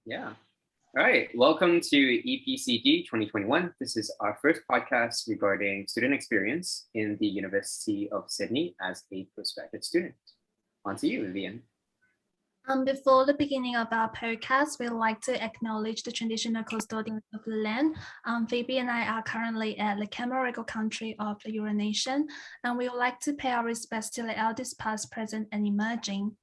Yeah. All right. Welcome to EPCD 2021. This is our first podcast regarding student experience in the University of Sydney as a postgraduate student. On to you, Vivian. Before the beginning of our podcast, we'd like to acknowledge the traditional custodians of the land. Phoebe and I are currently at the Camaragal country of the Eora Nation, and we would like to pay our respects to the elders past, present, and emerging.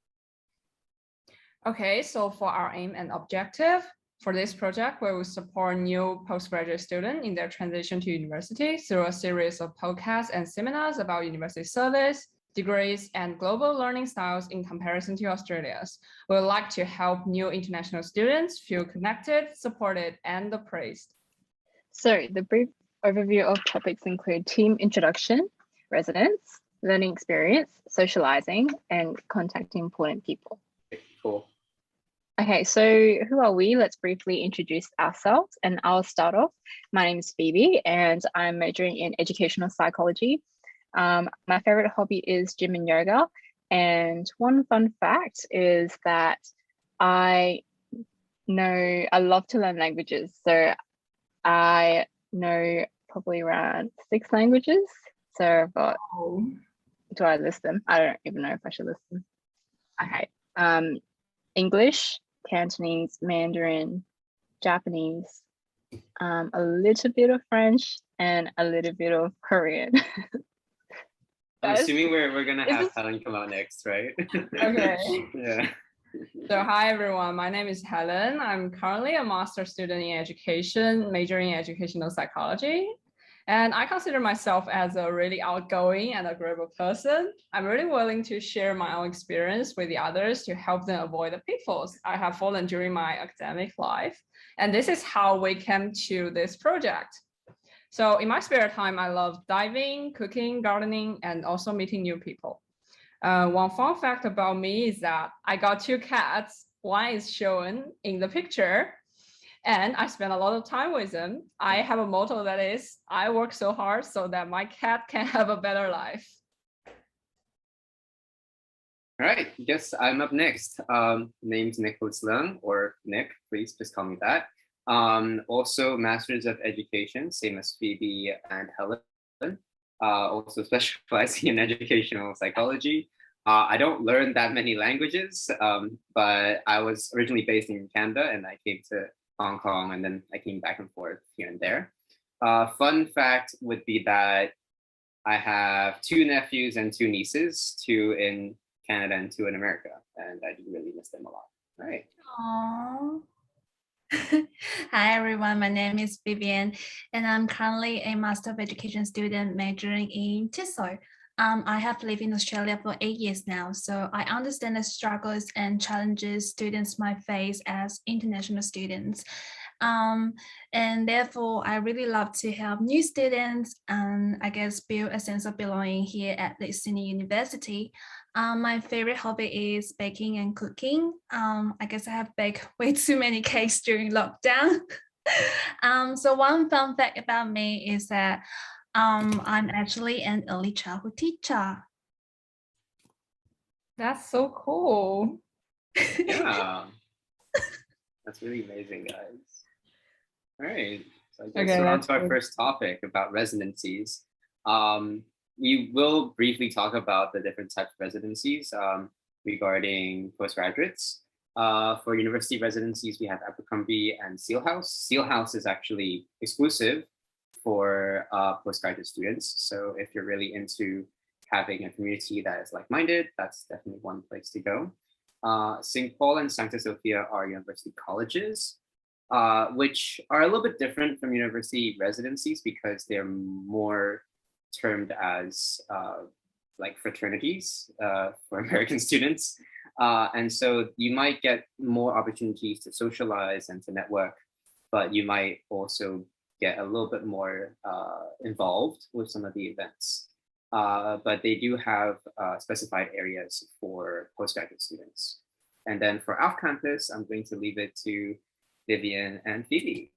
Okay, so for our aim and objective for this project, we will support new postgraduate students in their transition to university through a series of podcasts and seminars about university service, degrees, and global learning styles in comparison to Australia's. We would like to help new international students feel connected, supported, and appraised. So the brief overview of topics include team introduction, residence, learning experience, socializing, and contacting important people. Cool. Okay, so who are we? Let's briefly introduce ourselves, and I'll start off. My name is Phoebe, and I'm majoring in educational psychology. My favorite hobby is gym and yoga. And one fun fact is that I love to learn languages. So I know probably around 6 languages. So I've got, do I list them? I don't even know if I should list them. Okay. English, Cantonese, Mandarin, Japanese, a little bit of French, and a little bit of Korean. I'm assuming we're gonna have Helen come out next, right? Okay. Yeah. So hi everyone, my name is Helen. I'm currently a master's student in education, majoring in educational psychology. And I consider myself as a really outgoing and agreeable person. I'm really willing to share my own experience with the others to help them avoid the pitfalls I have fallen during my academic life. And this is how we came to this project. So in my spare time, I love diving, cooking, gardening, and also meeting new people. One fun fact about me is that I got 2 cats. One is shown in the picture, and I spend a lot of time with them. I have a motto that is, I work so hard so that my cat can have a better life. All right, guess I'm up next. Name's Nicholas Leung, or Nick, please just call me that. Also Masters of Education, same as Phoebe and Helen. Also specializing in educational psychology. I don't learn that many languages, but I was originally based in Canada and I came to Hong Kong, and then I came back and forth here and there. Fun fact would be that I have 2 nephews and 2 nieces, 2 in Canada and 2 in America, and I do really miss them a lot. All right. Aww. Hi everyone, my name is Vivian, and I'm currently a Master of Education student majoring in TESOL. I have lived in Australia for 8 years now, so I understand the struggles and challenges students might face as international students. And therefore, I really love to help new students and I guess build a sense of belonging here at the Sydney University. My favorite hobby is baking and cooking. I guess I have baked way too many cakes during lockdown. So one fun fact about me is that I'm actually an early childhood teacher. That's so cool. Yeah. That's really amazing, guys. All right, so I guess we're on to our first topic about residencies. We will briefly talk about the different types of residencies regarding postgraduates. For university residencies, we have Abercrombie and Steelhouse. Steelhouse is actually exclusive for postgraduate students. So if you're really into having a community that is like-minded, that's definitely one place to go. St. Paul and Sancta Sophia are university colleges, which are a little bit different from university residencies because they're more termed as like fraternities for American students. And so you might get more opportunities to socialize and to network, but you might also get a little bit more involved with some of the events. But they do have specified areas for postgraduate students. And then for off-campus, I'm going to leave it to Vivian and Phoebe.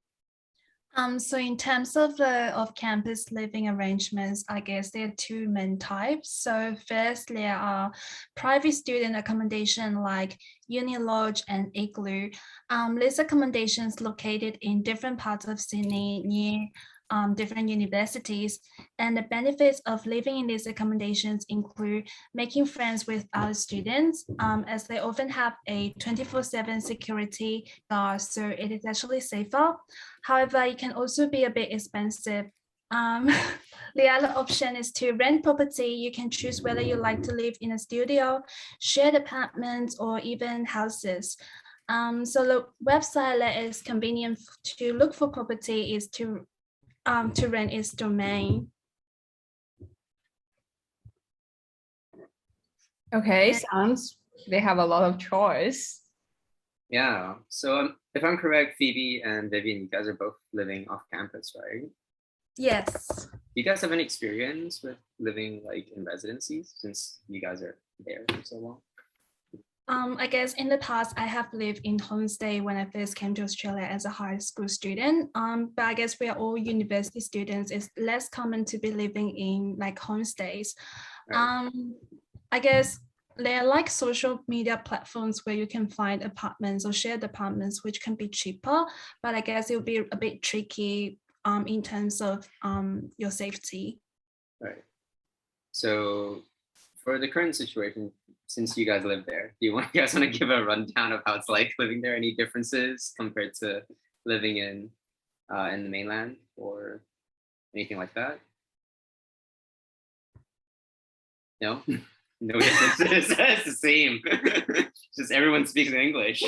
So in terms of the off-campus living arrangements, I guess there are two main types. So first, there are private student accommodation like Uni Lodge and Igloo. These accommodations located in different parts of Sydney near different universities. And the benefits of living in these accommodations include making friends with other students, as they often have a 24/7 security guard, so it is actually safer. However, it can also be a bit expensive. The other option is to rent property. You can choose whether you like to live in a studio, shared apartments, or even houses. So the website that is convenient to look for property is to rent its domain. Okay, sounds they have a lot of choice. Yeah. So if I'm correct, Phoebe and Vivian, you guys are both living off campus, right? Yes. Do you guys have any experience with living like in residencies since you guys are there for so long? I guess in the past, I have lived in homestay when I first came to Australia as a high school student. But I guess we are all university students. It's less common to be living in like homestays. Right. I guess there are like social media platforms where you can find apartments or shared apartments, which can be cheaper. But I guess it will be a bit tricky in terms of your safety. Right. So for the current situation, since you guys live there, do you guys want to give a rundown of how it's like living there? Any differences compared to living in the mainland or anything like that? No, no differences. It's the same. Just everyone speaks in English.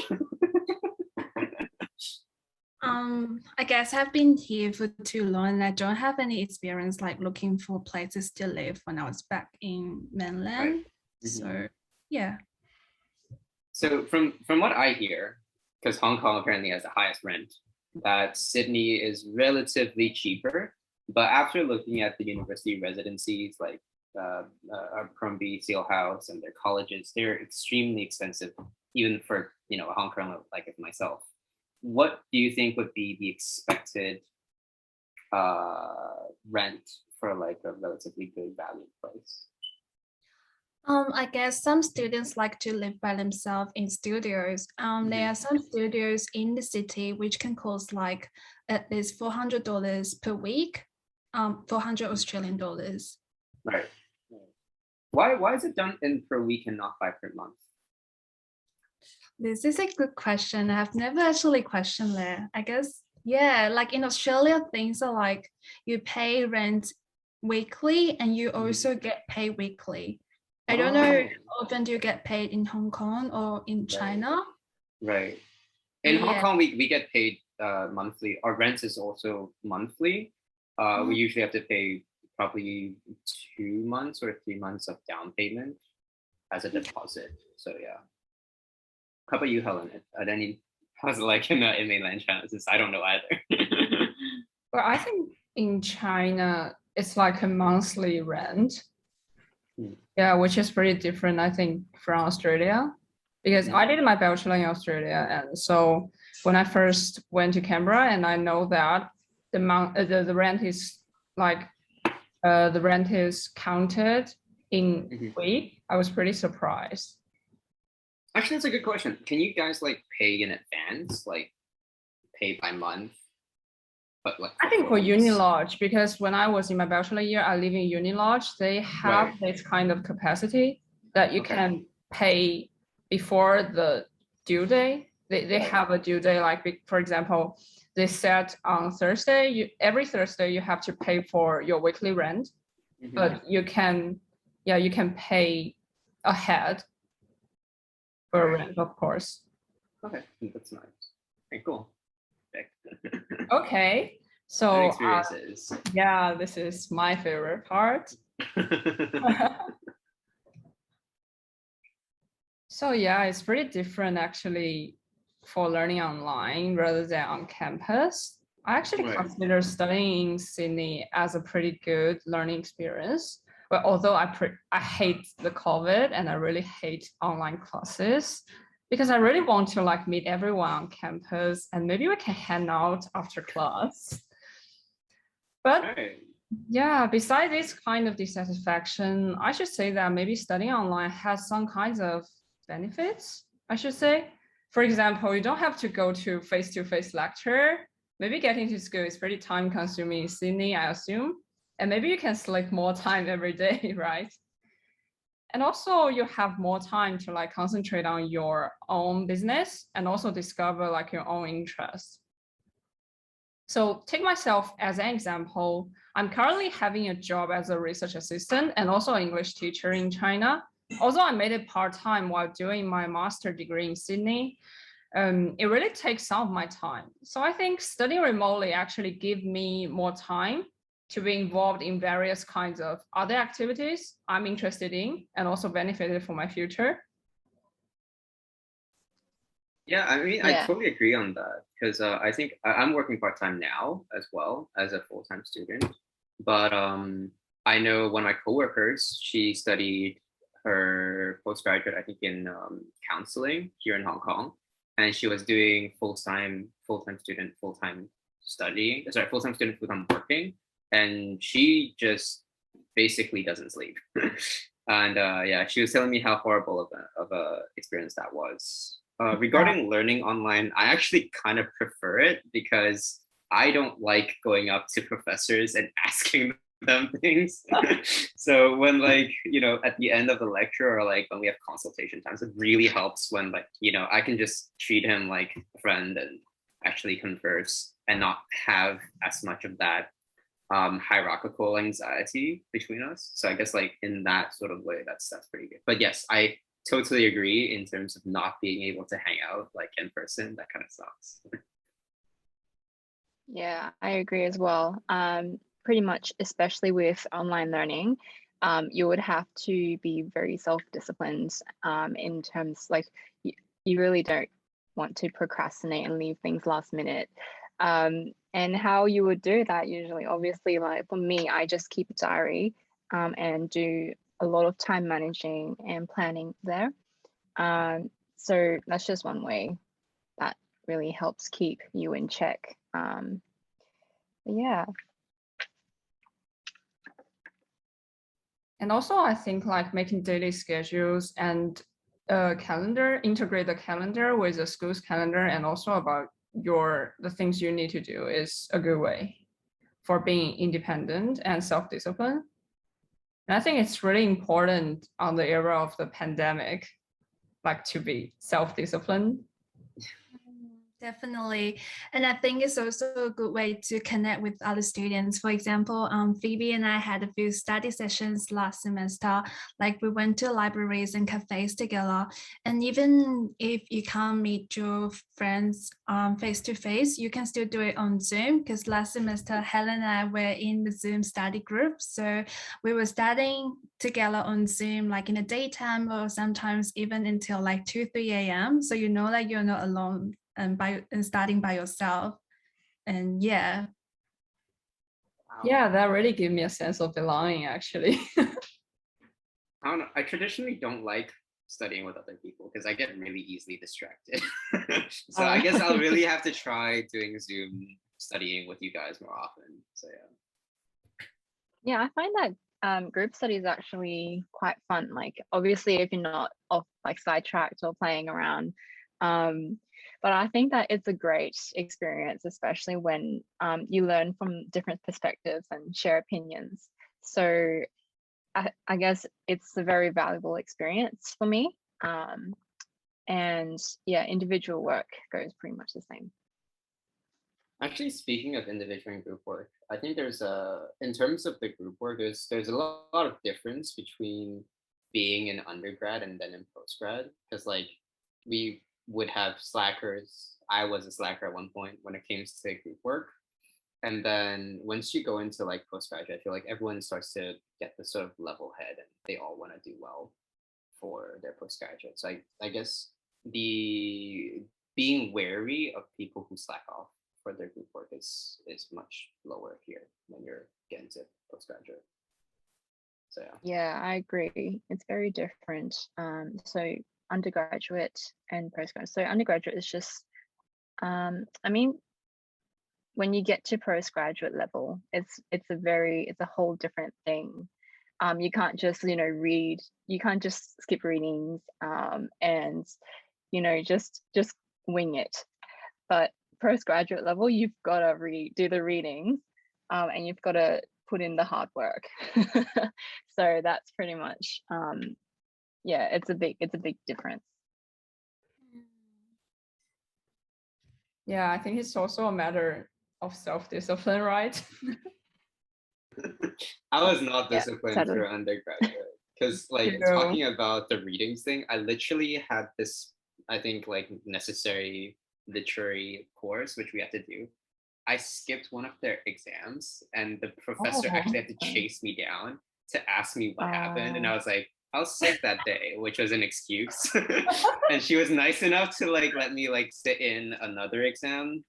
I guess I've been here for too long and I don't have any experience like looking for places to live when I was back in mainland. Right. So yeah. So from what I hear, because Hong Kong apparently has the highest rent, that Sydney is relatively cheaper. But after looking at the university residencies like Crombie, Seal House, and their colleges, they're extremely expensive, even for a Hong Kong like myself. What do you think would be the expected rent for like a relatively good value place? I guess some students like to live by themselves in studios. There are some studios in the city which can cost like at least $400 per week, 400 Australian dollars. Right. Why is it done in per week and not by per month? This is a good question. I've never actually questioned that. I guess, yeah, like in Australia, things are like you pay rent weekly and you also get paid weekly. I don't know how often do you get paid in Hong Kong or in China? Right. In Hong Kong, we get paid monthly. Our rent is also monthly. We usually have to pay probably 2 months or 3 months of down payment as a deposit. So yeah. How about you, Helen? How's it like in mainland China? Since I don't know either. Well, I think in China, it's like a monthly rent. Yeah, which is pretty different, I think, from Australia. Because I did my bachelor in Australia. And so when I first went to Canberra, and I know that the rent is like, the rent is counted in week, I was pretty surprised. Actually, that's a good question. Can you guys like pay in advance, like pay by month? But like I think for Uni Lodge, because when I was in my bachelor year, I live in Uni Lodge. They have this kind of capacity that you can pay before the due day. They have a due day, like for example, they set on Thursday. Every Thursday you have to pay for your weekly rent, but you can pay ahead for rent, of course. Okay, that's nice. Okay, cool. Okay, so yeah, this is my favorite part. So yeah, it's pretty different actually for learning online rather than on campus. I actually consider studying in Sydney as a pretty good learning experience. But although I hate the COVID and I really hate online classes, because I really want to like meet everyone on campus and maybe we can hang out after class. But right. yeah, besides this kind of dissatisfaction, I should say that maybe studying online has some kinds of benefits, I should say. For example, you don't have to go to face-to-face lecture. Maybe getting to school is pretty time consuming in Sydney, I assume. And maybe you can select more time every day, right? And also you have more time to like concentrate on your own business and also discover like your own interests. So take myself as an example. I'm currently having a job as a research assistant and also an English teacher in China. Although I made it part-time while doing my master's degree in Sydney, it really takes some of my time. So I think studying remotely actually gives me more time to be involved in various kinds of other activities I'm interested in and also benefited for my future. Yeah, I mean, I totally agree on that because I think I'm working part-time now as well as a full-time student. But I know one of my coworkers, she studied her postgraduate, I think in counseling here in Hong Kong. And she was doing full-time student, full-time studying, sorry, full-time student, full-time working. And she just basically doesn't sleep. And yeah, she was telling me how horrible of a experience that was. Regarding learning online, I actually kind of prefer it because I don't like going up to professors and asking them things. So when like, you know, at the end of the lecture or like when we have consultation times, it really helps when like, you know, I can just treat him like a friend and actually converse and not have as much of that hierarchical anxiety between us. So I guess like in that sort of way, that's pretty good. But yes, I totally agree in terms of not being able to hang out like in person. That kind of sucks. Yeah, I agree as well. Pretty much, especially with online learning, you would have to be very self-disciplined in terms like you really don't want to procrastinate and leave things last minute. And how you would do that usually, obviously, like for me, I just keep a diary and do a lot of time managing and planning there. So that's just one way that really helps keep you in check. Yeah. And also I think like making daily schedules and calendar, integrate the calendar with the school's calendar and also about the things you need to do is a good way for being independent and self-disciplined. And I think it's really important on the era of the pandemic, like to be self-disciplined. Definitely. And I think it's also a good way to connect with other students. For example, Phoebe and I had a few study sessions last semester. Like we went to libraries and cafes together. And even if you can't meet your friends face to face, you can still do it on Zoom because last semester, Helen and I were in the Zoom study group. So we were studying together on Zoom, like in the daytime or sometimes even until like 2, 3 a.m. So you know that you're not alone and studying by yourself. And yeah. Yeah, that really gave me a sense of belonging actually. I don't know. I traditionally don't like studying with other people because I get really easily distracted. So I guess I'll really have to try doing Zoom studying with you guys more often. So yeah. Yeah, I find that group study is actually quite fun. Like obviously if you're not off like sidetracked or playing around. But I think that it's a great experience, especially when you learn from different perspectives and share opinions. So I guess it's a very valuable experience for me. And yeah, individual work goes pretty much the same. Actually, speaking of individual and group work, I think in terms of the group work, there's a lot of difference between being in undergrad and then in postgrad. Because like we would have slackers. I was a slacker at one point when it came to group work. And then once you go into like postgraduate, I feel like everyone starts to get the sort of level head and they all want to do well for their postgraduate. So I guess the being wary of people who slack off for their group work is much lower here when you're getting to postgraduate. So yeah, I agree. It's very different. So undergraduate and postgraduate. So undergraduate is just I mean when you get to postgraduate level, it's a whole different thing. You can't just, read, you can't just skip readings, and, just wing it. But postgraduate level, you've got to do the readings, and you've got to put in the hard work. So that's pretty much, yeah, it's a big difference. Yeah, I think it's also a matter of self-discipline, right? I was not disciplined totally. through undergraduate because talking about the readings thing, I literally had this, I think necessary literary course, which we had to do. I skipped one of their exams and the professor actually had to chase me down to ask me what happened. And I was like, I was sick that day, which was an excuse. And she was nice enough to let me sit in another exam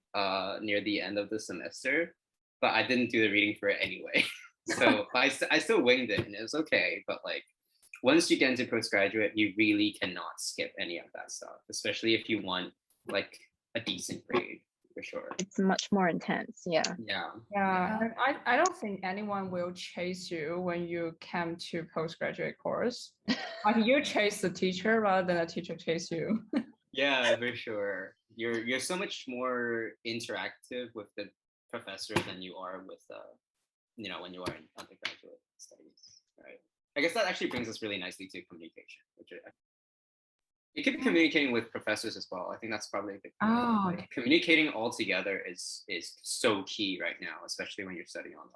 near the end of the semester, but I didn't do the reading for it anyway. So I still winged it and it was okay. But once you get into postgraduate, you really cannot skip any of that stuff, especially if you want a decent grade, for sure. It's much more intense. Yeah. I don't think anyone will chase you when you come to postgraduate course. You chase the teacher rather than the teacher chase you. Yeah, for sure. You're so much more interactive with the professor than you are with when you are in undergraduate studies, right? I guess that actually brings us really nicely to communication, which you could be communicating with professors as well. I think that's probably a big thing. Communicating all together is so key right now, especially when you're studying online.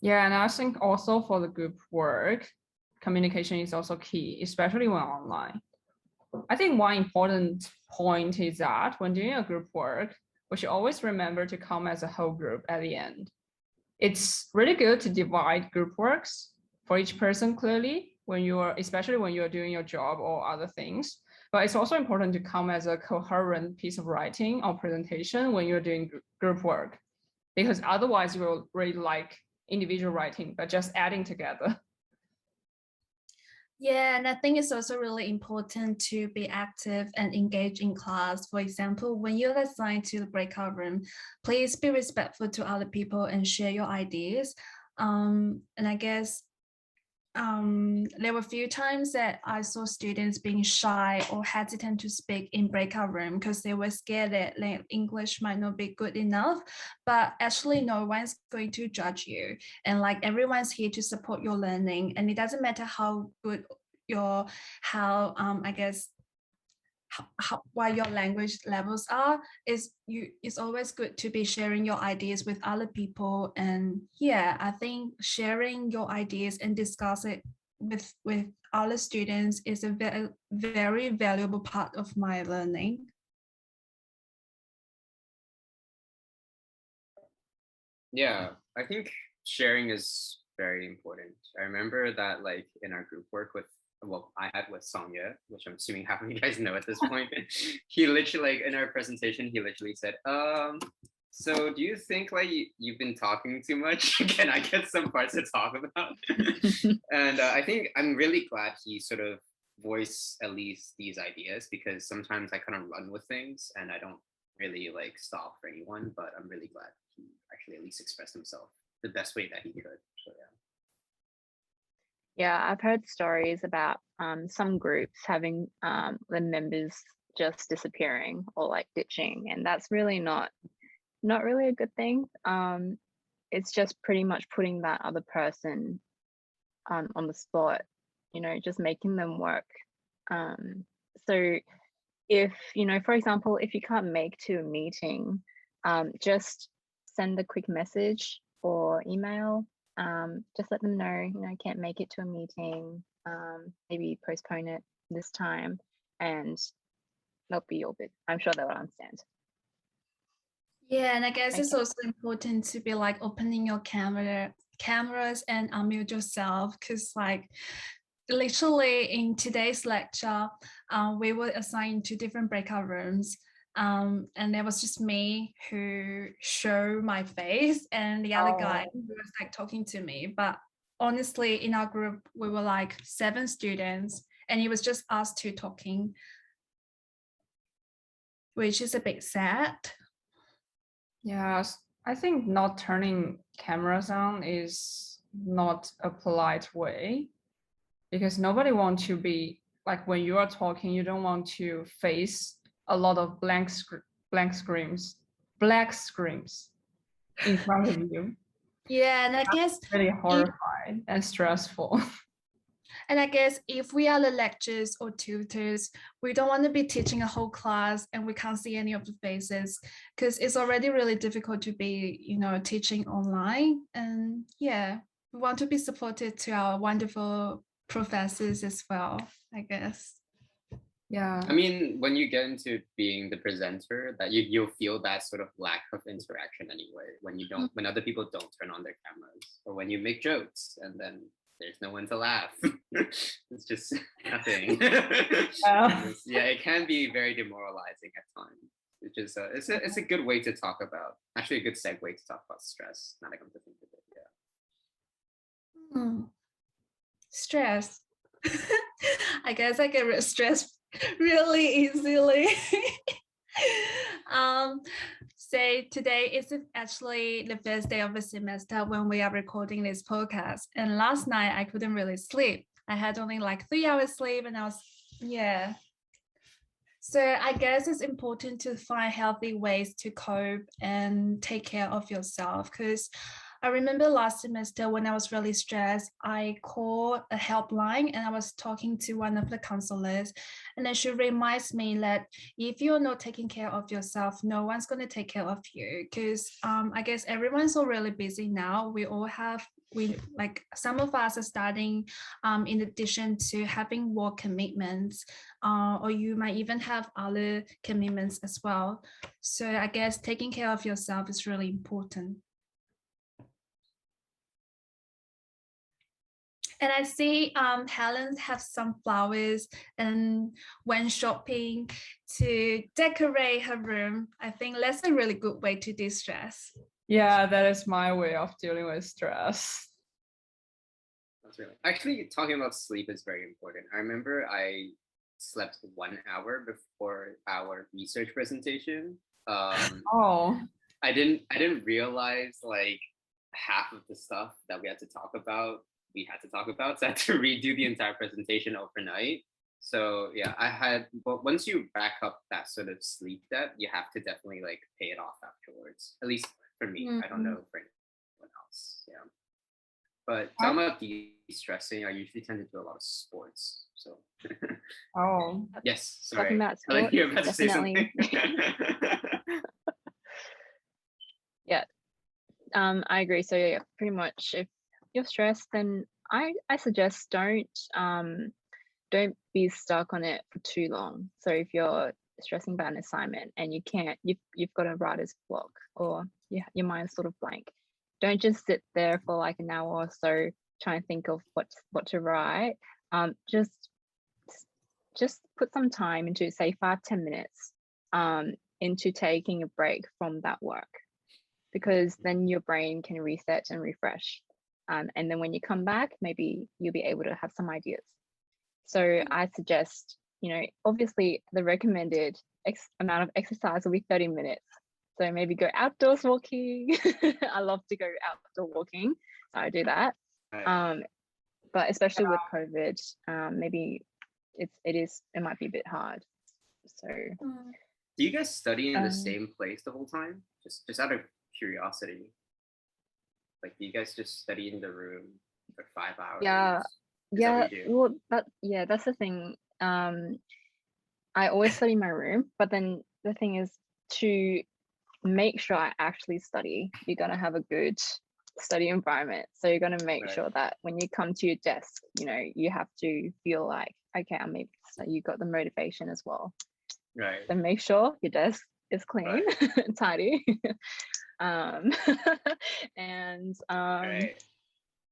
Yeah, and I think also for the group work, communication is also key, especially when online. I think one important point is that when doing a group work, we should always remember to come as a whole group at the end. It's really good to divide group works for each person clearly, especially when you're doing your job or other things. But it's also important to come as a coherent piece of writing or presentation when you're doing group work, because otherwise you will really like individual writing, but just adding together. Yeah, and I think it's also really important to be active and engage in class. For example, when you're assigned to the breakout room, please be respectful to other people and share your ideas. And I guess there were a few times that I saw students being shy or hesitant to speak in breakout room because they were scared that their English might not be good enough. But actually, no one's going to judge you, and everyone's here to support your learning. And it doesn't matter how good what your language levels are. It's always good to be sharing your ideas with other people. And yeah, I think sharing your ideas and discuss it with other students is a very, very valuable part of my learning. Yeah, I think sharing is very important. I remember that in our group work I had with Songye, which I'm assuming half of you guys know at this point. He literally, in our presentation, he literally said, so do you think you've been talking too much? Can I get some parts to talk about? And I think I'm really glad he sort of voiced at least these ideas, because sometimes I kind of run with things and I don't really stop for anyone, but I'm really glad he actually at least expressed himself the best way that he could. So yeah. Yeah, I've heard stories about some groups having the members just disappearing or ditching, and that's really not really a good thing. It's just pretty much putting that other person on the spot, just making them work. So if, for example, if you can't make to a meeting, just send a quick message or email. Just let them know, I can't make it to a meeting, maybe postpone it this time, and they'll be all good. I'm sure they'll understand. Yeah, and I guess it's also important to be opening your cameras and unmute yourself, because literally in today's lecture, we were assigned to different breakout rooms. And there was just me who showed my face, and the other guy who was talking to me. But honestly, in our group, we were 7 students, and it was just us 2 talking, which is a bit sad. Yes, I think not turning cameras on is not a polite way, because nobody wants to be like, when you are talking, you don't want to face a lot of black screens in front of you. Yeah, and I guess really horrified and stressful. And I guess if we are the lecturers or tutors, we don't want to be teaching a whole class and we can't see any of the faces, because it's already really difficult to be, teaching online. And yeah, we want to be supported to our wonderful professors as well, I guess. Yeah. I mean, when you get into being the presenter, that you'll feel that sort of lack of interaction anyway, when other people don't turn on their cameras, or when you make jokes and then there's no one to laugh. It's just nothing. Yeah, it can be very demoralizing at times. It's a good way to talk about, actually a good segue to talk about stress. Now that I come to think of it, yeah. Stress. I guess I get stressed really easily. Say today is actually the first day of the semester when we are recording this podcast, and last night I couldn't really sleep. I had only like 3 hours sleep, and so I guess it's important to find healthy ways to cope and take care of yourself, because I remember last semester when I was really stressed, I called a helpline and I was talking to one of the counselors, and then she reminds me that if you're not taking care of yourself, no one's going to take care of you, because I guess everyone's so really busy now. Some of us are starting in addition to having work commitments, or you might even have other commitments as well. So I guess taking care of yourself is really important. And I see Helen have some flowers and went shopping to decorate her room. I think that's a really good way to de-stress. Yeah, that is my way of dealing with stress. That's really, actually, talking about sleep is very important. I remember I slept 1 hour before our research presentation. I didn't realize like half of the stuff that we had to talk about, so I had to redo the entire presentation overnight. So yeah, but once you rack up that sort of sleep debt, you have to definitely like pay it off afterwards. At least for me, I don't know for anyone else. Yeah. But talking about de-stressing, I usually tend to do a lot of sports. So yes, sorry. Talking about sports, you're about to say something. Yeah. I agree. So yeah, pretty much if you're stressed, then I suggest don't be stuck on it for too long. So if you're stressing about an assignment and you've got a writer's block, or your mind's sort of blank, don't just sit there for like an hour or so trying to think of what to write. Just put some time into, say, 5-10 minutes into taking a break from that work, because then your brain can reset and refresh. And then when you come back, maybe you'll be able to have some ideas. So I suggest, obviously the recommended amount of exercise will be 30 minutes. So maybe go outdoors walking. I love to go outdoor walking, so I do that. But especially with COVID, maybe it might be a bit hard. So do you guys study in the same place the whole time? Just out of curiosity. Like, do you guys just study in the room for 5 hours? Well, that's the thing. I always study in my room, but then the thing is, to make sure I actually study, you're gonna have a good study environment. So you're gonna make sure that when you come to your desk, you have to feel like, okay, I'm able to study. You got the motivation as well. Right. So make sure your desk is clean and tidy.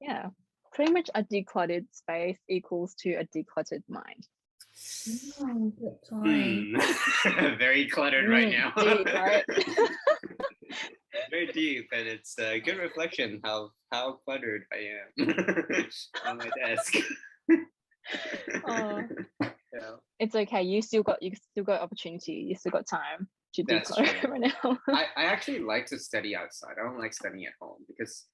Yeah, pretty much a decluttered space equals to a decluttered mind. Very cluttered right now. Deep, right? Very deep, and it's a good reflection how cluttered I am on my desk. It's okay. You still got opportunity. You still got time. to That's declutter true. right now. I actually like to study outside. I don't like studying at home because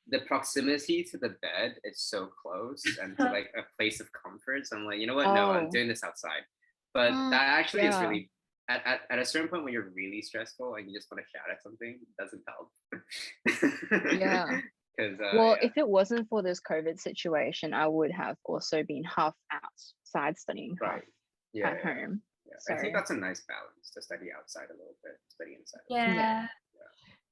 the proximity to the bed is so close and to like a place of comfort. So I'm like, you know what? No, I'm doing this outside. But that actually is really at a certain point when you're really stressful and you just want to shout at something, it doesn't help. Yeah. Because well, if it wasn't for this COVID situation, I would have also been half outside studying, half at home. Yeah. So I think that's a nice balance to study outside a little bit, study inside. Yeah.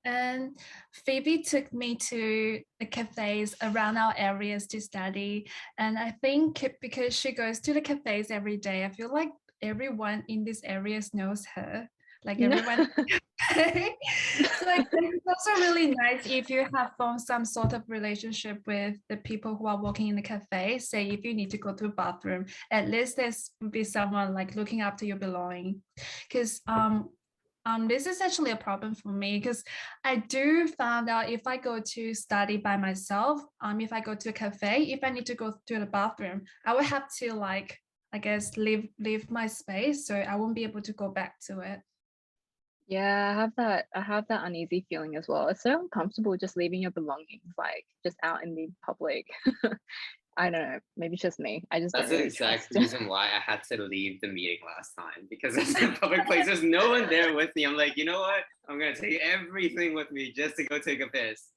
And Phoebe took me to the cafes around our areas to study. And I think because she goes to the cafes every day, I feel like everyone in these areas knows her. Like everyone. So I think it's also really nice if you have formed some sort of relationship with the people who are working in the cafe. Say if you need to go to a bathroom, at least there's be someone like looking after your belonging. Because this is actually a problem for me because I do find out if I go to study by myself, if I go to a cafe, if I need to go to the bathroom, I will have to like, I guess, leave my space, so I won't be able to go back to it. Yeah, I have that uneasy feeling as well. It's so uncomfortable just leaving your belongings like just out in the public. I don't know, maybe it's just me. That's the exact reason why I had to leave the meeting last time, because it's a public place. There's no one there with me. I'm like, you know what? I'm gonna take everything with me just to go take a piss.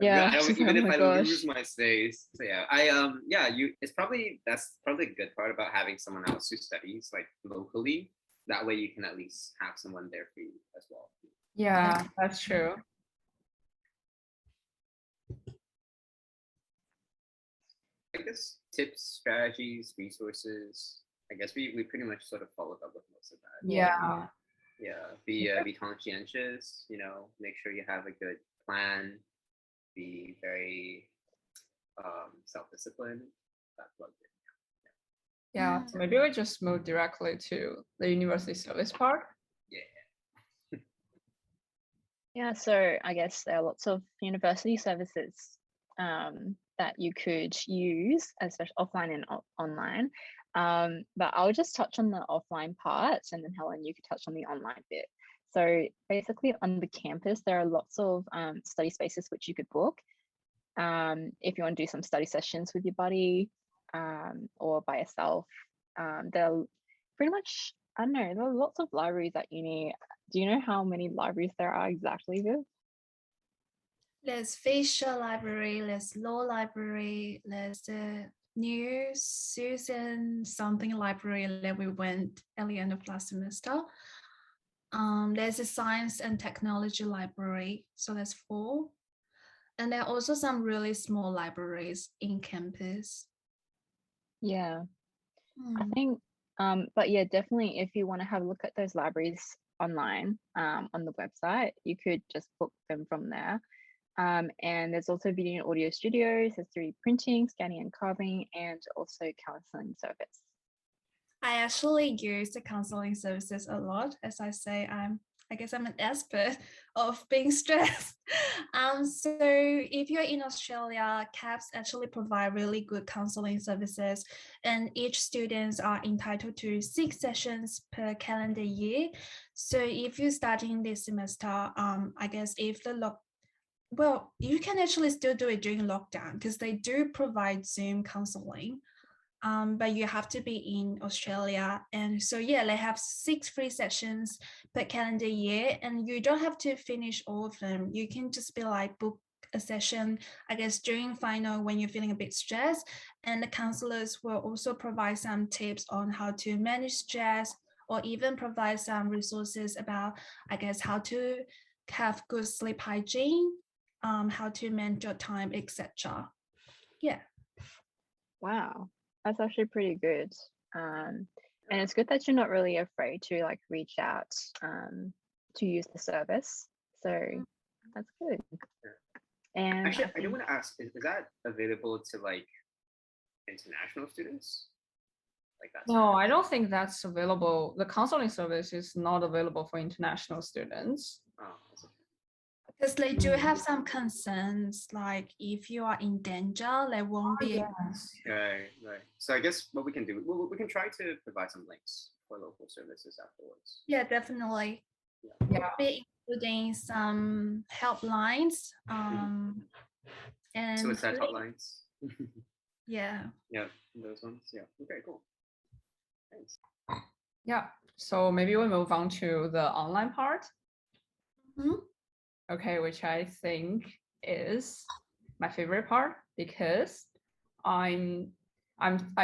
Yeah. Even if I lose my space. So yeah, that's probably the good part about having someone else who studies like locally. That way you can at least have someone there for you as well. Yeah, that's true. I guess tips, strategies, resources. I guess we pretty much sort of followed up with most of that. Yeah. Be conscientious, make sure you have a good plan, be very self-disciplined. That's what it. Yeah, so maybe we just move directly to the university service part. Yeah, so I guess there are lots of university services that you could use, especially offline and online. But I'll just touch on the offline parts, and then Helen, you could touch on the online bit. So basically on the campus, there are lots of study spaces which you could book. If you want to do some study sessions with your buddy or by yourself, there are pretty much, I don't know, there are lots of libraries at uni. Do you know how many libraries there are exactly, Viv? There's Fisher Library, there's Law Library, there's the new Susan something library that we went at the end of last semester. There's a Science and Technology Library, so that's 4. And there are also some really small libraries in campus. Yeah, I think, but yeah, definitely if you want to have a look at those libraries online on the website, you could just book them from there. And there's also video and audio studios, there's 3D printing, scanning and carving, and also counseling service. I actually use the counseling services a lot. As I say, I guess I'm an expert of being stressed. So if you're in Australia, CAPS actually provide really good counseling services, and each students are entitled to 6 sessions per calendar year. So if you're starting this semester, I guess if you can actually still do it during lockdown because they do provide Zoom counseling. But you have to be in Australia. And so, yeah, they have 6 free sessions per calendar year, and you don't have to finish all of them. You can just be like book a session, I guess, during final when you're feeling a bit stressed. And the counselors will also provide some tips on how to manage stress, or even provide some resources about, I guess, how to have good sleep hygiene, how to manage your time, etc. Yeah. Wow, that's actually pretty good. And it's good that you're not really afraid to like reach out to use the service. So that's good. And actually, I do want to ask: is that available to like international students? Like that? No, I don't think that's available. The counseling service is not available for international students. Oh, Because they do have some concerns, like if you are in danger, they won't be. Yes. Right. So I guess what we can do, we can try to provide some links for local services afterwards. Yeah, definitely. Yeah. Be including some helplines. And Suicide hotlines. Yeah. Yeah, those ones. Yeah. Okay, cool. Thanks. Yeah. So maybe we move on to the online part. Mm-hmm. Okay, which I think is my favorite part because I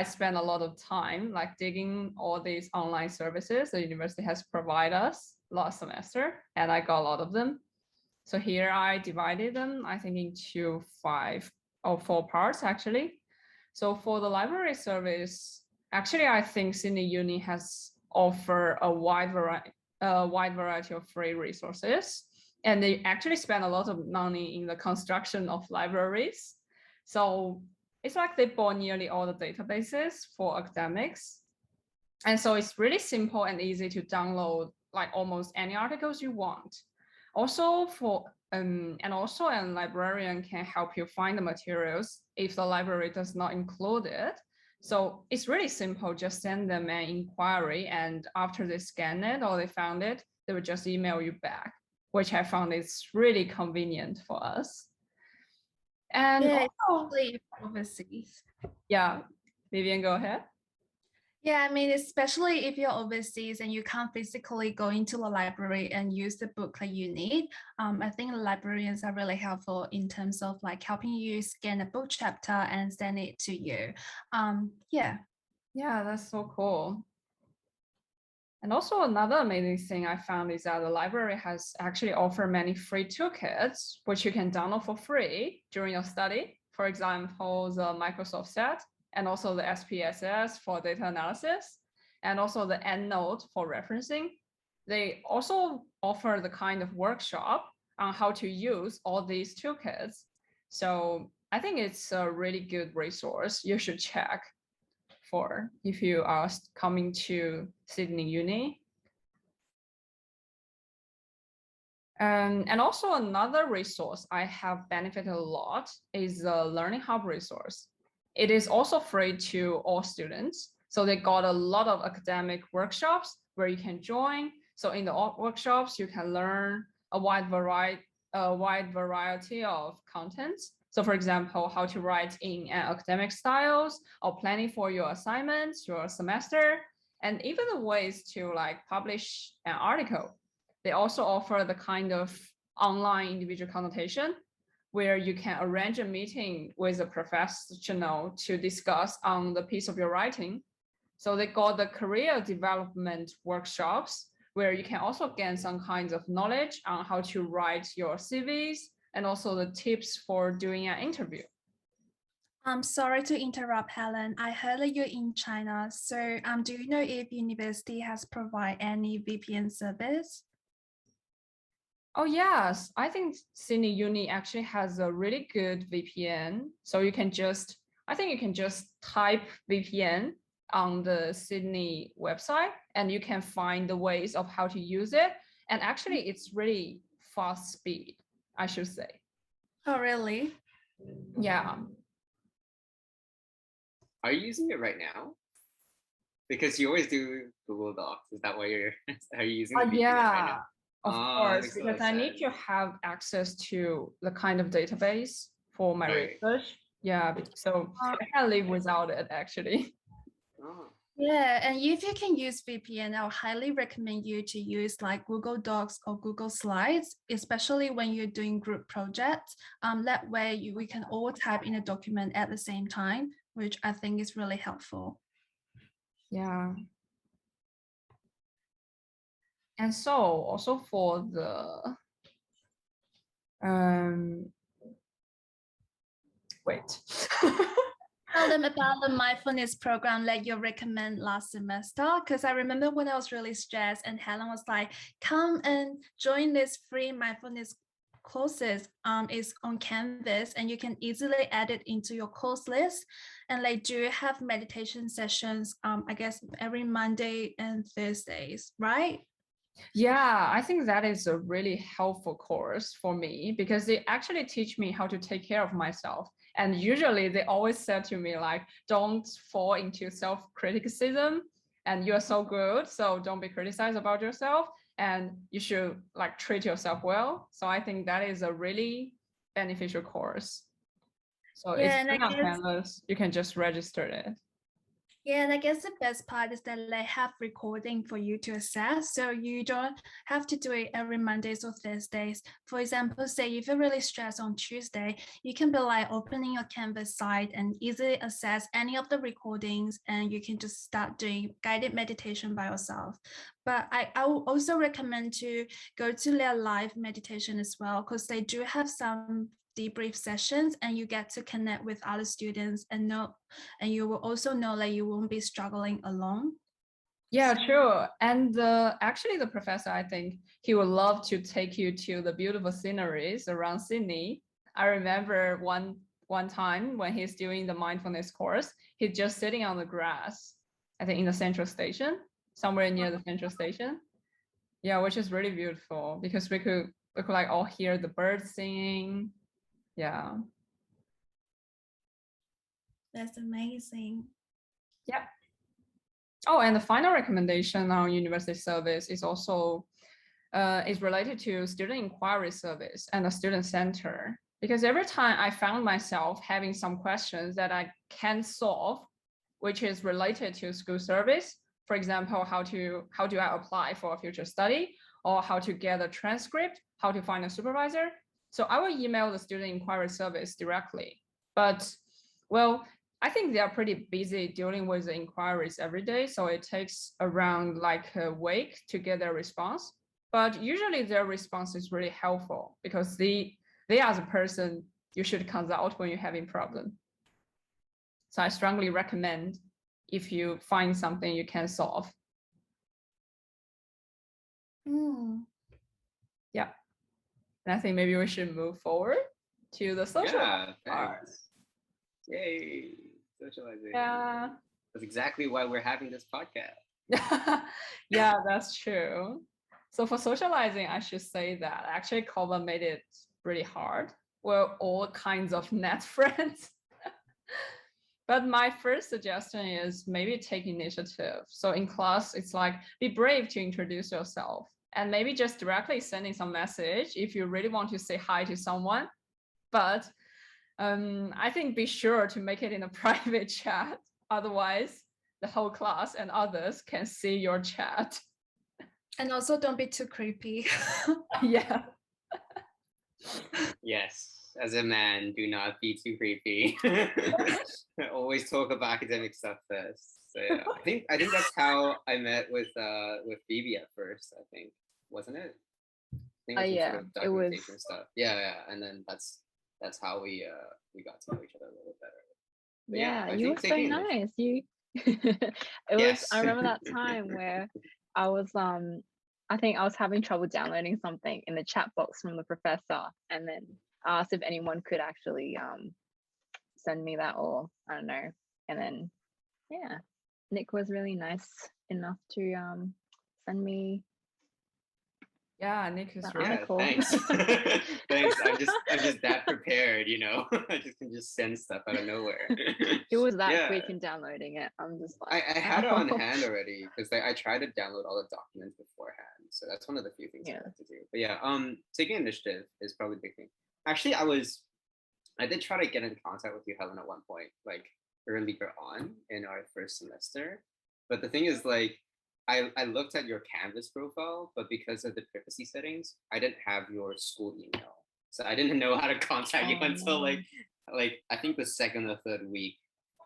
spend a lot of time like digging all these online services the university has provided us last semester, and I got a lot of them. So here I divided them, I think, into 5 or 4 parts actually. So for the library service, actually I think Sydney Uni has offered a wide variety of free resources. And they actually spend a lot of money in the construction of libraries. So it's like they bought nearly all the databases for academics. And so it's really simple and easy to download like almost any articles you want. Also a librarian can help you find the materials if the library does not include it. So it's really simple, just send them an inquiry, and after they scan it or they found it, they will just email you back, which I found is really convenient for us. And yeah, also, overseas. Yeah, Vivian, go ahead. Yeah, I mean, especially if you're overseas and you can't physically go into the library and use the book that you need, I think librarians are really helpful in terms of like helping you scan a book chapter and send it to you. Yeah. Yeah, that's so cool. And also another amazing thing I found is that the library has actually offered many free toolkits, which you can download for free during your study. For example, the Microsoft Set, and also the SPSS for data analysis, and also the EndNote for referencing. They also offer the kind of workshop on how to use all these toolkits. So I think it's a really good resource you should check for if you are coming to Sydney Uni. And also another resource I have benefited a lot is the Learning Hub resource. It is also free to all students. So they got a lot of academic workshops where you can join. So in the workshops, you can learn a wide variety of contents. So for example, how to write in an academic styles, or planning for your assignments, your semester, and even the ways to like publish an article. They also offer the kind of online individual consultation where you can arrange a meeting with a professional to discuss on the piece of your writing. So they got the career development workshops where you can also gain some kinds of knowledge on how to write your CVs and also the tips for doing an interview. I'm sorry to interrupt, Helen. I heard that you're in China. So do you know if university has provided any VPN service? Oh, yes. I think Sydney Uni actually has a really good VPN. So you can just type VPN on the Sydney website and you can find the ways of how to use it. And actually it's really fast speed, I should say. Oh, really? Yeah. Are you using it right now? Because you always do Google Docs. Is that why are you using the VPN right now? Of course, because I need to have access to the kind of database for my research. Yeah, so I can't live without it actually. Oh. Yeah, and if you can use VPN, I'll highly recommend you to use like Google Docs or Google Slides, especially when you're doing group projects. That way we can all type in a document at the same time, which I think is really helpful. Yeah. And so also for the wait. Tell them about the mindfulness program that you recommend last semester, because I remember when I was really stressed and Helen was like, come and join this free mindfulness courses. It's on Canvas and you can easily add it into your course list. And they do have meditation sessions, I guess every Monday and Thursdays, right? Yeah, I think that is a really helpful course for me because they actually teach me how to take care of myself. And usually they always said to me like, don't fall into self-criticism and you're so good, so don't be criticized about yourself and you should like treat yourself well. So I think that is a really beneficial course. So it's free on Canvas, you can just register it. Yeah, and I guess the best part is that they have recording for you to access. So you don't have to do it every Mondays or Thursdays. For example, say if you're really stressed on Tuesday, you can be like opening your Canvas site and easily access any of the recordings and you can just start doing guided meditation by yourself. But I will also recommend to go to their live meditation as well, because they do have some debrief sessions and you get to connect with other students and you will also know that you won't be struggling alone. Yeah, sure. And actually the professor, I think he would love to take you to the beautiful sceneries around Sydney. I remember one time when he's doing the mindfulness course, he's just sitting on the grass, I think in the central station, somewhere near the central station. Yeah, which is really beautiful because we could like all hear the birds singing. Yeah. That's amazing. Yeah. Oh, and the final recommendation on university service is also is related to student inquiry service and the student center. Because every time I found myself having some questions that I can solve, which is related to school service, for example, how do I apply for a future study, or how to get a transcript, how to find a supervisor. So I will email the student inquiry service directly. But well, I think they are pretty busy dealing with the inquiries every day. So it takes around like a week to get their response. But usually their response is really helpful because they are the person you should consult when you're having problem. So I strongly recommend if you find something you can solve. Yeah. And I think maybe we should move forward to the social part. Yay, socializing. Yeah. That's exactly why we're having this podcast. Yeah, that's true. So for socializing, I should say that actually COVID made it really hard. We're all kinds of net friends. But my first suggestion is maybe take initiative. So in class, it's like, be brave to introduce yourself and maybe just directly sending some message if you really want to say hi to someone. But I think be sure to make it in a private chat. Otherwise, the whole class and others can see your chat. And also don't be too creepy. Yeah. Yes. As a man, do not be too creepy. Always talk about academic stuff first. So yeah, I think that's how I met with Phoebe at first. I think, wasn't it? I think yeah, sort of documentation stuff. Yeah, and then that's how we got to know each other a little better. But yeah, you were so nice. You it was. I remember that time where I was I think I was having trouble downloading something in the chat box from the professor, and then I asked if anyone could actually send me that, or I don't know. And then yeah, Nick was really nice enough to send me. Yeah, Nick is really cool. Thanks. Thanks. I'm just that prepared, you know. I just can just send stuff out of nowhere. It was that quick in downloading it. I'm just like I had it on hand already because I tried to download all the documents beforehand. So that's one of the few things I like to do. But yeah, taking initiative is probably the big thing. Actually, I did try to get in contact with you, Helen, at one point, like earlier on in our first semester. But the thing is, like, I looked at your Canvas profile, but because of the privacy settings, I didn't have your school email. So I didn't know how to contact you until like I think the second or third week.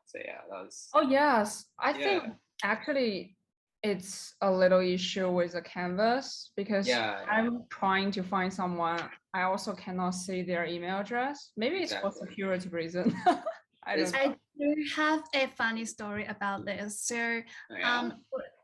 So yeah, that was. Oh yes, I think actually it's a little issue with the Canvas because I'm trying to find someone. I also cannot see their email address. Maybe it's for security reason. I do have a funny story about this. So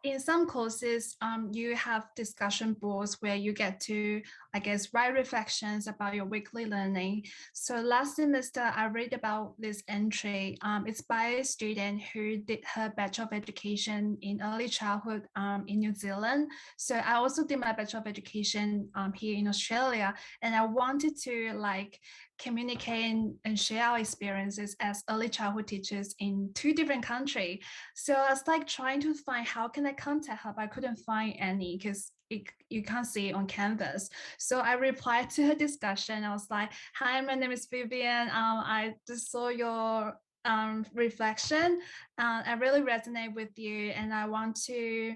in some courses, you have discussion boards where you get to I guess, write reflections about your weekly learning. So last semester, I read about this entry. It's by a student who did her Bachelor of Education in early childhood in New Zealand. So I also did my Bachelor of Education here in Australia, and I wanted to like communicate and share our experiences as early childhood teachers in 2 different countries. So I was like trying to find how can I contact her, but I couldn't find any because you can't see it on Canvas. So I replied to her discussion. I was like, hi, my name is Vivian. I just saw your reflection. I really resonate with you, and I want to,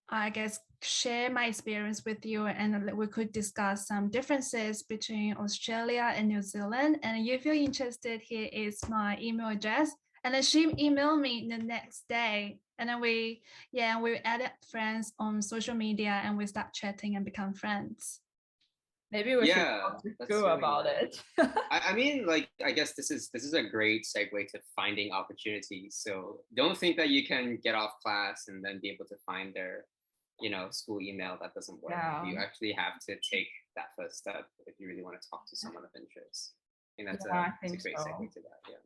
I guess, share my experience with you, and we could discuss some differences between Australia and New Zealand. And if you're interested, here is my email address. And then she emailed me the next day. And then we added friends on social media, and we start chatting and become friends. Maybe we should talk to school really about it. I mean, like, I guess this is a great segue to finding opportunities. So don't think that you can get off class and then be able to find their, school email. That doesn't work. Yeah. You actually have to take that first step if you really want to talk to someone of interest. And that's a great segue to that. Yeah.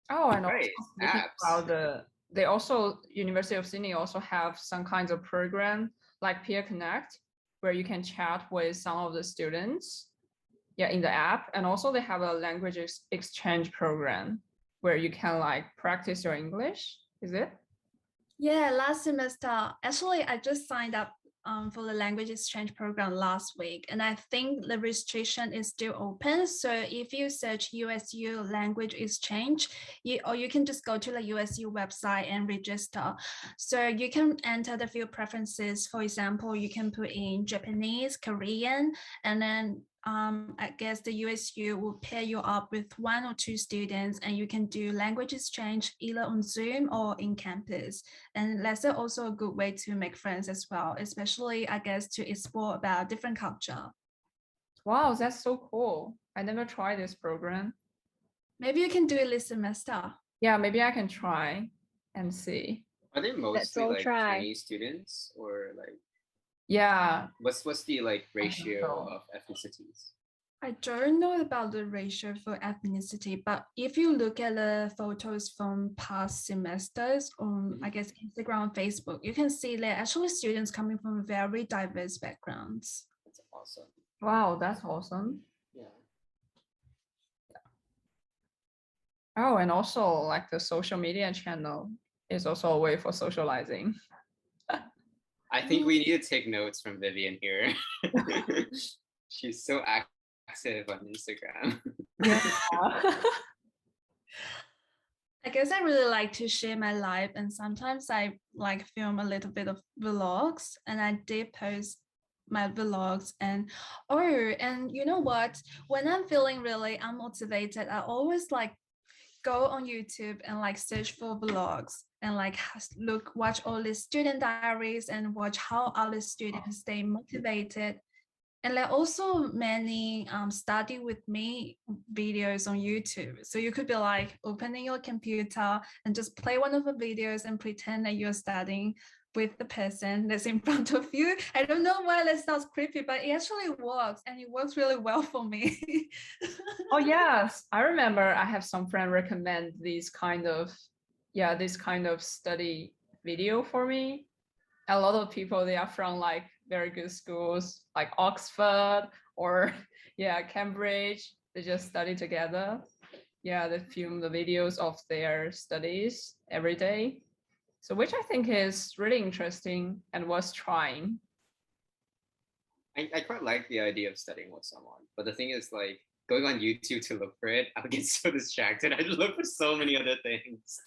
Oh, and right. Also they also, University of Sydney also have some kinds of program like Peer Connect, where you can chat with some of the students, in the app. And also they have a language exchange program where you can like practice your English. Is it? Yeah, last semester, actually, I just signed up for the language exchange program last week, and I think the registration is still open. So if you search USU language exchange, or you can just go to the USU website and register. So you can enter the few preferences. For example, you can put in Japanese, Korean, and then I guess the USU will pair you up with 1 or 2 students, and you can do language exchange either on Zoom or in campus. And that's also a good way to make friends as well, especially, I guess, to explore about different culture. Wow, that's so cool. I never tried this program. Maybe you can do it this semester. Yeah, maybe I can try and see. Are they mostly like Chinese students or like? Yeah. What's the like ratio of ethnicities? I don't know about the ratio for ethnicity, but if you look at the photos from past semesters on, I guess, Instagram and Facebook, you can see they're actually students coming from very diverse backgrounds. That's awesome. Wow, that's awesome. Yeah. Oh, and also like the social media channel is also a way for socializing. I think we need to take notes from Vivian here. She's so active on Instagram. Yeah. I guess I really like to share my life, and sometimes I like film a little bit of vlogs, and I did post my vlogs. And you know what? When I'm feeling really unmotivated, I always like go on YouTube and like search for vlogs and like watch all the student diaries and watch how other students stay motivated. And there are also many study with me videos on YouTube. So you could be like opening your computer and just play one of the videos and pretend that you're studying with the person that's in front of you. I don't know why that sounds creepy, but it actually works, and it works really well for me. Oh yes, I remember I have some friend recommend this kind of study video for me. A lot of people, they are from like very good schools like Oxford or Cambridge. They just study together. Yeah, they film the videos of their studies every day. So which I think is really interesting and worth trying. I quite like the idea of studying with someone, but the thing is, like, going on YouTube to look for it, I would get so distracted. I'd look for so many other things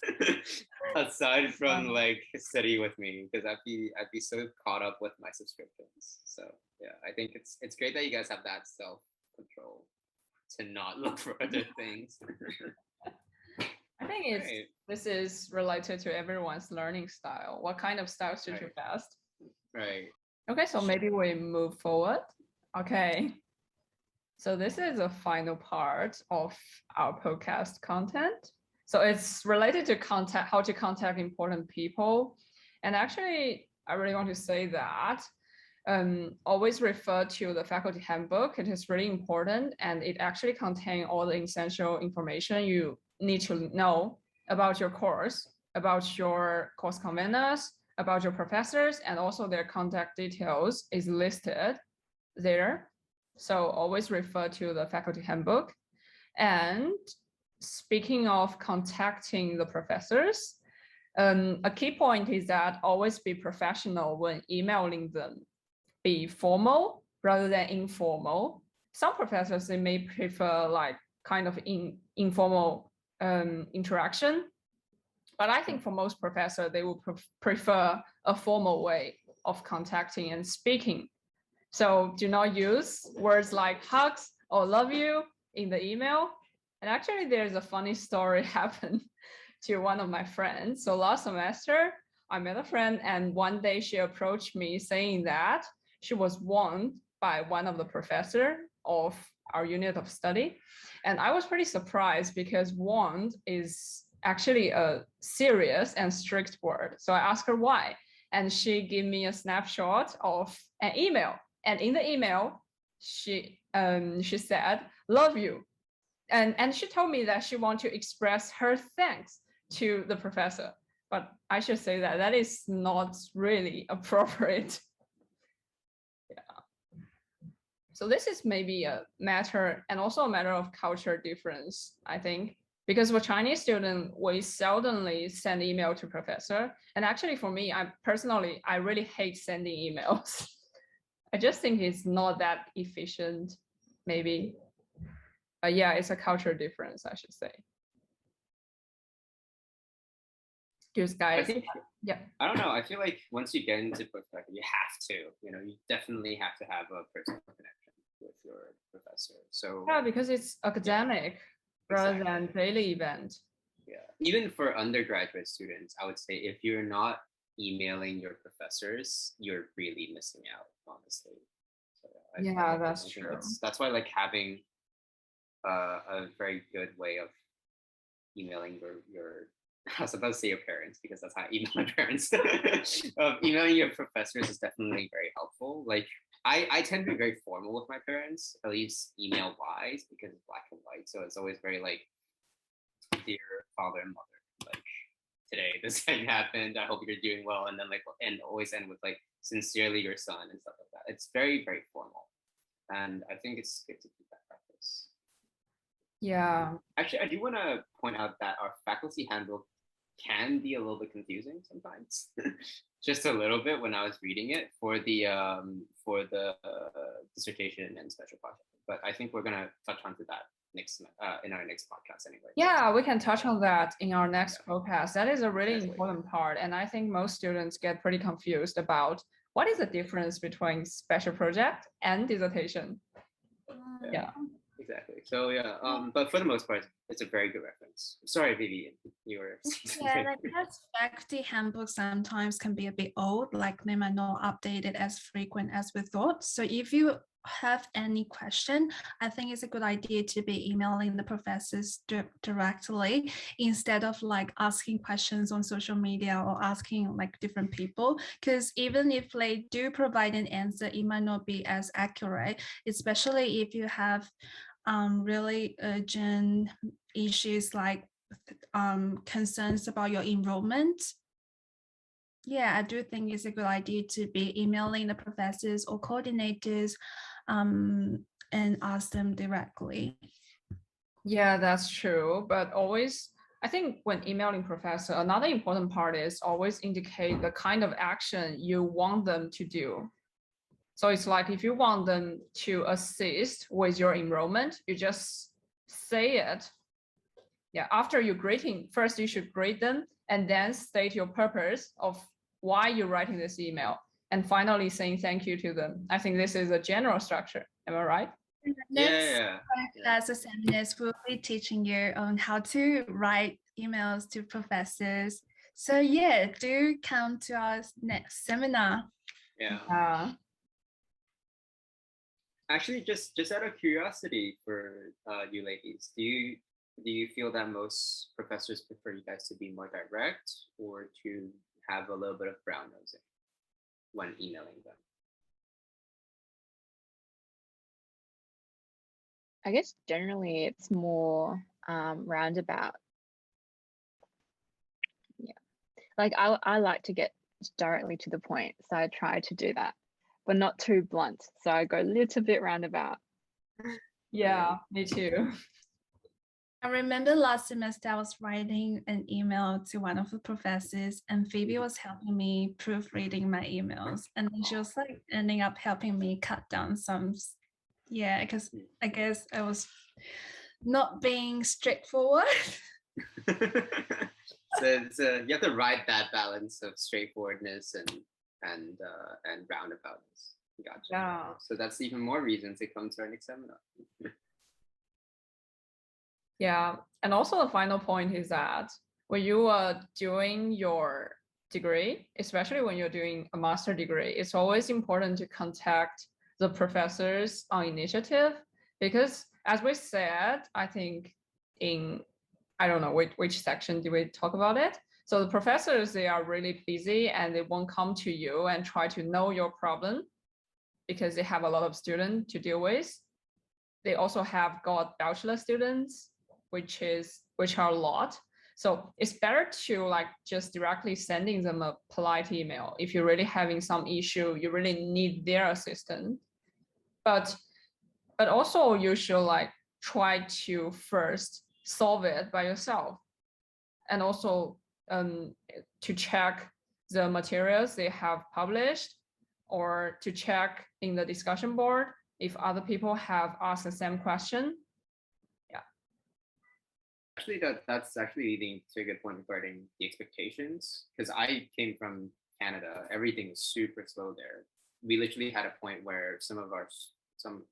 aside from like study with me, because I'd be so caught up with my subscriptions. So yeah, I think it's great that you guys have that self-control to not look for other things. I think this is related to everyone's learning style. What kind of style suits you best? Right. Okay, so maybe we move forward. Okay. So this is the final part of our podcast content. So it's related to how to contact important people. And actually, I really want to say that always refer to the faculty handbook. It is really important, and it actually contains all the essential information you need to know about your course, about your course conveners, about your professors, and also their contact details is listed there. So always refer to the faculty handbook. And speaking of contacting the professors, a key point is that always be professional when emailing them. Be formal rather than informal. Some professors, they may prefer like kind of informal interaction, but I think for most professors, they will prefer a formal way of contacting and speaking. So do not use words like hugs or love you in the email. And actually, there's a funny story happened to one of my friends. So last semester, I met a friend, and one day she approached me saying that she was warned by one of the professor of our unit of study. And I was pretty surprised because warned is actually a serious and strict word. So I asked her why. And she gave me a snapshot of an email. And in the email, she said, love you. And she told me that she wants to express her thanks to the professor. But I should say that that is not really appropriate. Yeah. So this is maybe a matter, and also a matter of culture difference, I think. Because for Chinese students, we seldomly send email to professor. And actually for me, I really hate sending emails. I just think it's not that efficient, maybe. But yeah, it's a culture difference, I should say. Just guys, yeah. I don't know. I feel like once you get into perspective, you have to, you definitely have to have a personal connection with your professor. So yeah, because it's academic rather than daily event. Yeah, even for undergraduate students, I would say if you're not emailing your professors, you're really missing out, honestly. So yeah, that's true. That's why like having a very good way of emailing your I was about to say your parents because that's how I email my parents. Emailing your professors is definitely very helpful. Like I tend to be very formal with my parents, at least email wise, because it's black and white. So it's always very like, dear father and mother, like today this thing happened. I hope you're doing well, and then like and always end with like sincerely your son and stuff like that. It's very, very formal, and I think it's good to keep that practice. Yeah. Actually, I do want to point out that our faculty handbook can be a little bit confusing sometimes. Just a little bit when I was reading it for the dissertation and special project. But I think we're gonna touch onto that next in our next podcast anyway. Yeah, we can touch on that in our next podcast. That is a really important part, and I think most students get pretty confused about what is the difference between special project and dissertation. Yeah. Exactly. So yeah, but for the most part, it's a very good reference. Sorry, Vivian, you were. Yeah, like that faculty handbook sometimes can be a bit old, like they might not update it as frequent as we thought. So if you have any question, I think it's a good idea to be emailing the professors directly instead of like asking questions on social media or asking like different people, because even if they do provide an answer, it might not be as accurate, especially if you have really urgent issues like concerns about your enrollment. Yeah, I do think it's a good idea to be emailing the professors or coordinators and ask them directly. Yeah, that's true. But always, I think when emailing professor, another important part is always indicate the kind of action you want them to do. So it's like if you want them to assist with your enrollment, you just say it. Yeah, after you greeting, first you should greet them and then state your purpose of why you're writing this email, and finally saying thank you to them. I think this is a general structure. Am I right? As a seminars, we'll be teaching you on how to write emails to professors. So yeah, do come to our next seminar. Yeah. Actually, just out of curiosity for you ladies, do you feel that most professors prefer you guys to be more direct or to have a little bit of brown nosing when emailing them? I guess generally it's more roundabout. Yeah, like I like to get directly to the point, so I try to do that, but not too blunt. So I go a little bit roundabout. Yeah, me too. I remember last semester I was writing an email to one of the professors, and Phoebe was helping me proofreading my emails, and then she was like ending up helping me cut down some. Yeah, because I guess I was not being straightforward. So you have to ride that balance of straightforwardness and roundaboutness. Gotcha. Yeah. So that's even more reason to come to our next seminar. Yeah, and also the final point is that when you are doing your degree, especially when you're doing a master degree, it's always important to contact the professors on initiative, because as we said, I think I don't know which section did we talk about it. So the professors, they are really busy and they won't come to you and try to know your problem because they have a lot of students to deal with. They also have got bachelor students, which are a lot. So it's better to like just directly sending them a polite email if you're really having some issue, you really need their assistance. But also you should like try to first solve it by yourself, and also to check the materials they have published, or to check in the discussion board if other people have asked the same question. Actually, that's actually leading to a good point regarding the expectations, because I came from Canada. Everything is super slow there. We literally had a point where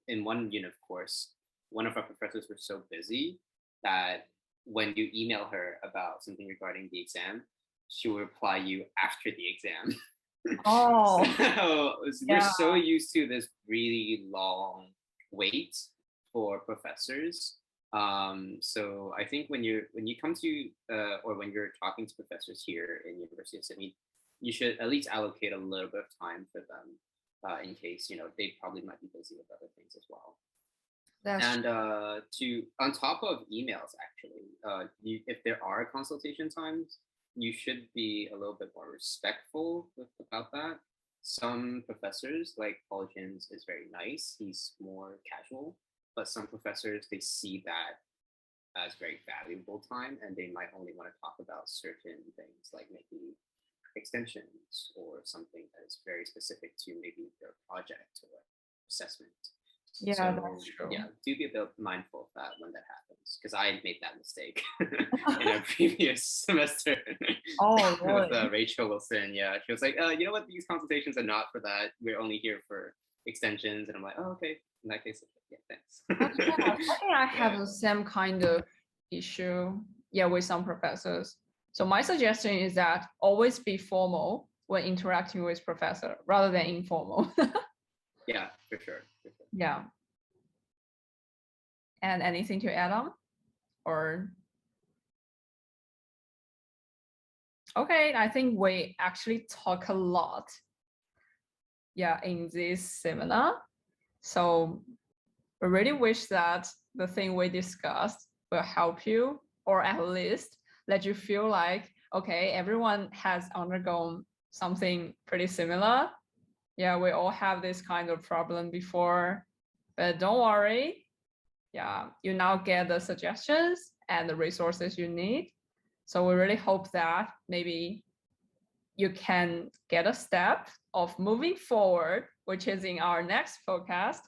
in one unit of course, one of our professors were so busy that when you email her about something regarding the exam, she will reply you after the exam. Oh, so we're so used to this really long wait for professors. So I think when you come to or when you're talking to professors here in University of Sydney, you should at least allocate a little bit of time for them in case they probably might be busy with other things as well. To on top of emails, actually, if there are consultation times, you should be a little bit more respectful about that. Some professors, like Paul Jins, is very nice. He's more casual. But some professors, they see that as very valuable time, and they might only want to talk about certain things, like maybe extensions or something that is very specific to maybe their project or assessment. Yeah, so, that's true. Yeah, do be a bit mindful of that when that happens, because I made that mistake in a previous semester. Oh, really? With Rachel Wilson. Yeah, she was like, you know what, these consultations are not for that. We're only here for extensions. And I'm like, oh, okay. In that case, yeah, thanks. I think I have the same kind of issue, with some professors. So my suggestion is that always be formal when interacting with professor rather than informal. Yeah, for sure. Yeah. And anything to add on? Or okay, I think we actually talk a lot, in this seminar. So we really wish that the thing we discussed will help you, or at least let you feel like, okay, everyone has undergone something pretty similar. Yeah, we all have this kind of problem before, but don't worry. Yeah, you now get the suggestions and the resources you need. So we really hope that maybe you can get a step of moving forward, which is in our next podcast.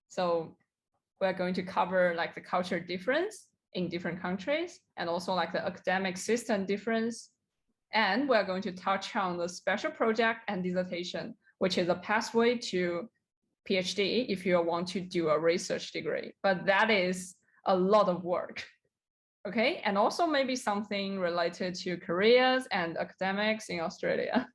So we're going to cover like the culture difference in different countries, and also like the academic system difference. And we're going to touch on the special project and dissertation, which is a pathway to PhD if you want to do a research degree. But that is a lot of work. Okay, and also maybe something related to careers and academics in Australia.